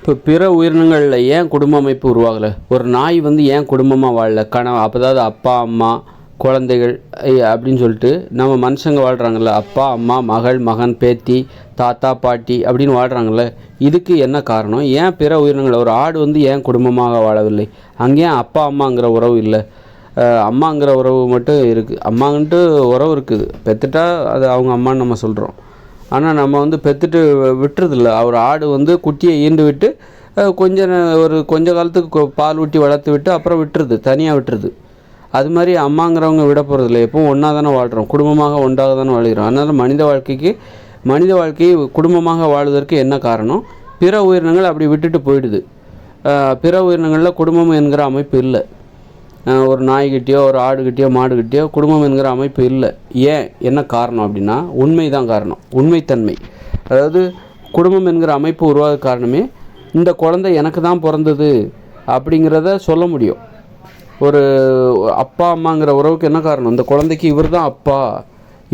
இப்போ பிற உயிரினங்களில் ஏன் குடும்ப அமைப்பு உருவாகலை? ஒரு நாய் வந்து ஏன் குடும்பமாக வாழல? அதாவது அப்பா அம்மா குழந்தைகள் அப்படின்னு சொல்லிட்டு நம்ம மனுஷங்க வாழ்கிறாங்கல்ல, அப்பா அம்மா மகள் மகன் பேத்தி தாத்தா பாட்டி அப்படின்னு வாழ்கிறாங்கல்ல, இதுக்கு என்ன காரணம்? ஏன் பிற உயிரினங்கள் ஒரு ஆடு வந்து ஏன் குடும்பமாக வாழவில்லை? அங்கேயும் அப்பா அம்மாங்கிற உறவு இல்லை, அம்மாங்கிற உறவு மட்டும் இருக்குது. அம்மாங்கன்ட்டு உறவு இருக்குது, பெற்றுட்டா அது அவங்க அம்மான்னு நம்ம சொல்கிறோம். ஆனால் நம்ம வந்து பெற்றுட்டு விட்டுறதில்ல. ஒரு ஆடு வந்து குட்டியை ஈண்டு விட்டு கொஞ்ச காலத்துக்கு பால் ஊட்டி வளர்த்து விட்டு அப்புறம் விட்டுருது, தனியாக விட்டுருது. அது மாதிரி அம்மாங்கிறவங்க விட போகிறதில்ல, எப்பவும் ஒன்றா தானே வாழ்கிறோம், குடும்பமாக ஒன்றாக தானே வாழ்கிறோம். அதனால் மனித வாழ்க்கையை குடும்பமாக வாழ்வதற்கு என்ன காரணம்? பிற உயிரினங்கள் அப்படி விட்டுட்டு போயிடுது. பிற உயிரினங்களில் குடும்பம் என்கிற அமைப்பு இல்லை. ஒரு நாய்கிட்டேயோ ஒரு ஆடுகிட்டேயோ மாடுகிட்டேயோ குடும்பம் என்கிற அமைப்பு இல்லை. ஏன், என்ன காரணம் அப்படின்னா உண்மை தான் காரணம், உண்மைத்தன்மை. அதாவது குடும்பம் என்கிற அமைப்பு உருவாக காரணமே இந்த குழந்தை எனக்கு தான் பிறந்தது அப்படிங்கிறத சொல்ல முடியும். ஒரு அப்பா அம்மாங்கிற உறவுக்கு என்ன காரணம்? இந்த குழந்தைக்கு இவர் தான் அப்பா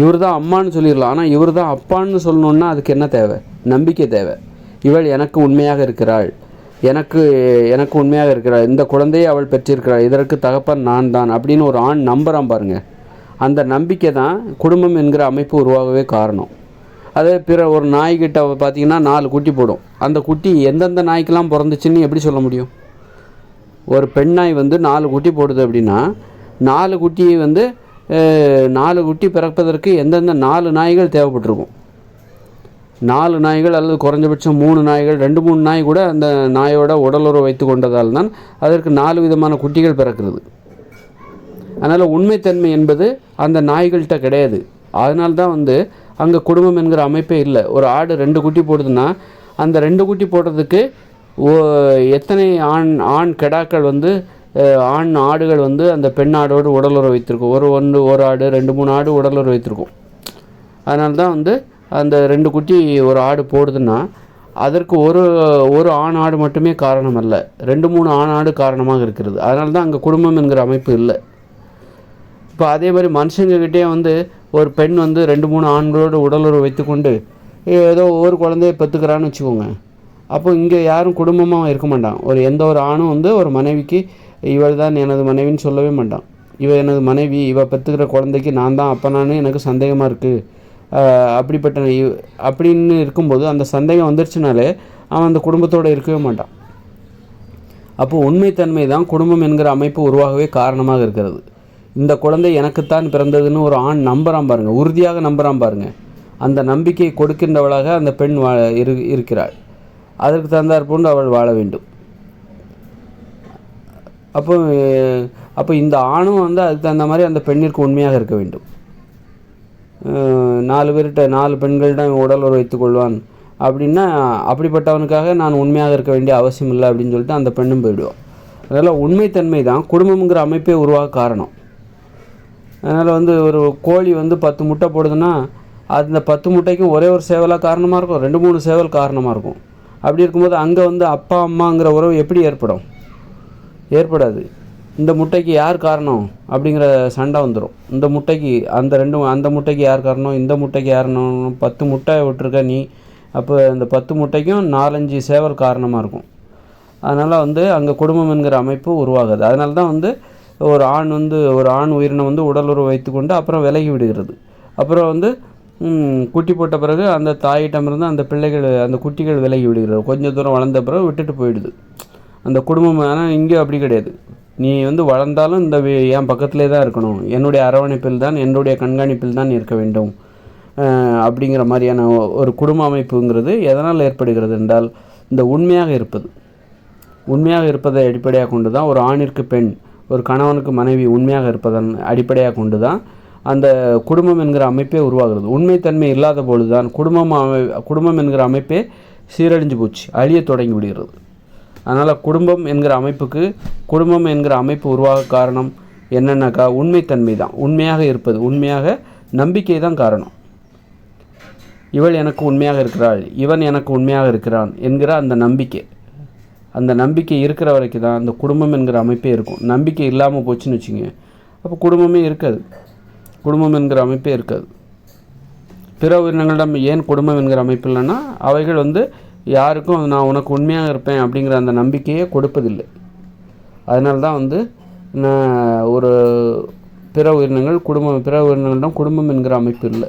இவர் தான் அம்மான்னு சொல்லிடலாம். ஆனால் இவர் தான் அப்பான்னு சொல்லணுன்னா அதுக்கு என்ன தேவை? நம்பிக்கை தேவை. இவள் எனக்கு உண்மையாக இருக்கிறாள், எனக்கு உண்மையாக இருக்கிறாள், இந்த குழந்தையை அவள் பெற்றிருக்கிறாள், இதற்கு தகப்பன் நான் தான் அப்படின்னு ஒரு ஆண் நம்புகிறான் பாருங்கள். அந்த நம்பிக்கை தான் குடும்பம் என்கிற அமைப்பு உருவாகவே காரணம். அதே பிற ஒரு நாய்கிட்ட பார்த்திங்கன்னா 4 குட்டி போடும். அந்த குட்டி எந்தெந்த நாய்க்கெல்லாம் பிறந்துச்சுன்னு எப்படி சொல்ல முடியும்? ஒரு பெண் நாய் வந்து 4 குட்டி போடுது அப்படின்னா 4 குட்டியை வந்து 4 குட்டி பிறப்பதற்கு எந்தெந்த 4 நாய்கள் தேவைப்பட்டிருக்கும். 4 நாய்கள் அல்லது குறைஞ்சபட்சம் 3 நாய்கள், 2-3 நாய் கூட அந்த நாயோட உடலுறவு வைத்து கொண்டதால் தான் அதற்கு 4 விதமான குட்டிகள் பிறக்கிறது. அதனால் உண்மைத்தன்மை என்பது அந்த நாய்கள்கிட்ட கிடையாது. அதனால்தான் வந்து அங்கே குடும்பம் என்கிற அமைப்பே இல்லை. ஒரு ஆடு 2 குட்டி போடுதுன்னா அந்த 2 குட்டி போடுறதுக்கு எத்தனை ஆண் கெடாக்கள் வந்து ஆண் ஆடுகள் வந்து அந்த பெண் ஆடோடு உடலுறவு வைத்திருக்கும். ஒரு ஆடு 2-3 ஆடு உடலுறவு வைத்திருக்கும். அதனால்தான் வந்து அந்த 2 குட்டி ஒரு ஆடு போடுதுன்னா அதற்கு ஒரு ஆண் ஆடு மட்டுமே காரணம் அல்ல, 2-3 ஆண் ஆடு காரணமாக இருக்கிறது. அதனால தான் அங்கே குடும்பம் என்கிற அமைப்பு இல்லை. இப்போ அதே மாதிரி மனுஷங்கக்கிட்டே வந்து ஒரு பெண் வந்து 2-3 ஆண்களோடு உடலுறவு வைத்துக்கொண்டு ஏதோ ஒரு குழந்தைய பெற்றுக்கிறான்னு வச்சுக்கோங்க. அப்போ இங்கே யாரும் குடும்பமாக இருக்க மாட்டான். எந்த ஒரு ஆணும் வந்து ஒரு மனைவிக்கு இவள் தான் எனது மனைவின்னு சொல்லவே மாட்டான். இவள் எனது மனைவி, இவள் பெற்றுக்கிற குழந்தைக்கு நான் தான் அப்பனான்னு எனக்கு சந்தேகமாக இருக்குது அப்படின்னு இருக்கும்போது அந்த சந்தேகம் வந்துருச்சுனாலே அவன் அந்த குடும்பத்தோடு இருக்கவே மாட்டான். அப்போது உண்மைத்தன்மை தான் குடும்பம் என்கிற அமைப்பு உருவாகவே காரணமாக இருக்கிறது. இந்த குழந்தை எனக்குத்தான் பிறந்ததுன்னு ஒரு ஆண் நம்புகிறான் பாருங்கள், உறுதியாக நம்புகிறான் பாருங்கள். அந்த நம்பிக்கையை கொடுக்கின்றவளாக அந்த பெண் இருக்கிறாள். அதற்கு தகுந்தாற் போன்று அவள் வாழ வேண்டும். அப்போ இந்த ஆணும் வந்து அதுக்கு தகுந்த மாதிரி அந்த பெண்ணிற்கு உண்மையாக இருக்க வேண்டும். 4 பெண்களிடம் உடல் உறவு வைத்துக் கொள்வான் அப்படின்னா அப்படிப்பட்டவனுக்காக நான் உண்மையாக இருக்க வேண்டிய அவசியம் இல்லை அப்படின்னு சொல்லிட்டு அந்த பெண்ணும் போயிடுவான். அதனால் உண்மைத்தன்மை தான் குடும்பம்ங்கிற அமைப்பே உருவாக காரணம். அதனால் வந்து ஒரு கோழி வந்து 10 முட்டை போடுதுன்னா அந்த 10 முட்டைக்கும் ஒரே ஒரு சேவலாக காரணமாக இருக்கும், 2-3 சேவல் காரணமாக இருக்கும். அப்படி இருக்கும்போது அங்கே வந்து அப்பா அம்மாங்கிற உறவு எப்படி ஏற்படாது. இந்த முட்டைக்கு யார் காரணம் அப்படிங்கிற சண்டை வந்துடும். இந்த முட்டைக்கு அந்த முட்டைக்கு யார் காரணம், இந்த முட்டைக்கு யார் காரணம், 10 முட்டை விட்டுருக்க நீ, அப்போ இந்த 10 முட்டைக்கும் 4-5 சேவல் காரணமாக இருக்கும். அதனால் வந்து அங்கே குடும்பம் என்கிற அமைப்பு உருவாகுது. அதனால தான் வந்து ஒரு ஆண் உயிரினம் வந்து உடலுறவு வைத்து கொண்டு அப்புறம் விலகி விடுகிறது. அப்புறம் வந்து குட்டி போட்ட பிறகு அந்த தாயிட்டமிருந்து அந்த குட்டிகள் விலகி விடுகிறது. கொஞ்சம் தூரம் வளர்ந்த பிறகு விட்டுட்டு போயிடுது அந்த குடும்பம். ஆனால் இங்கே அப்படி கிடையாது. நீ வந்து வளர்ந்தாலும் என் பக்கத்திலே தான் இருக்கணும், என்னுடைய அரவணைப்பில் தான், என்னுடைய கண்காணிப்பில் தான் இருக்க வேண்டும் அப்படிங்கிற மாதிரியான ஒரு குடும்ப அமைப்புங்கிறது எதனால் ஏற்படுகிறது என்றால் இந்த உண்மையாக இருப்பதை அடிப்படையாக கொண்டு தான் ஒரு ஆணிற்கு பெண், ஒரு கணவனுக்கு மனைவி உண்மையாக இருப்பதன் அடிப்படையாக கொண்டு தான் அந்த குடும்பம் என்கிற அமைப்பே உருவாகிறது. உண்மைத்தன்மை இல்லாத பொழுது தான் குடும்பம் என்கிற அமைப்பே சீரழிஞ்சு போச்சு, அழிய தொடங்கி விடுகிறது. அதனால் குடும்பம் என்கிற அமைப்பு உருவாக காரணம் என்னென்னாக்கா உண்மைத்தன்மை தான், உண்மையாக இருப்பது, உண்மையாக நம்பிக்கை தான் காரணம். இவள் எனக்கு உண்மையாக இருக்கிறாள், இவன் எனக்கு உண்மையாக இருக்கிறான் என்கிற அந்த நம்பிக்கை இருக்கிற வரைக்கும் தான் அந்த குடும்பம் என்கிற அமைப்பே இருக்கும். நம்பிக்கை இல்லாமல் போச்சுன்னு வச்சுங்க, அப்போ குடும்பம் என்கிற அமைப்பே இருக்காது. பிற உயிரினங்களிடம் ஏன் குடும்பம் என்கிற அமைப்பு இல்லைன்னா அவைகள் வந்து யாருக்கும் நான் உனக்கு உண்மையாக இருப்பேன் அப்படிங்கிற அந்த நம்பிக்கையை கொடுப்பதில்லை. அதனால தான் வந்து ஒரு பிற உயிரினங்களிடம் குடும்பம் என்கிற அமைப்பு இல்லை.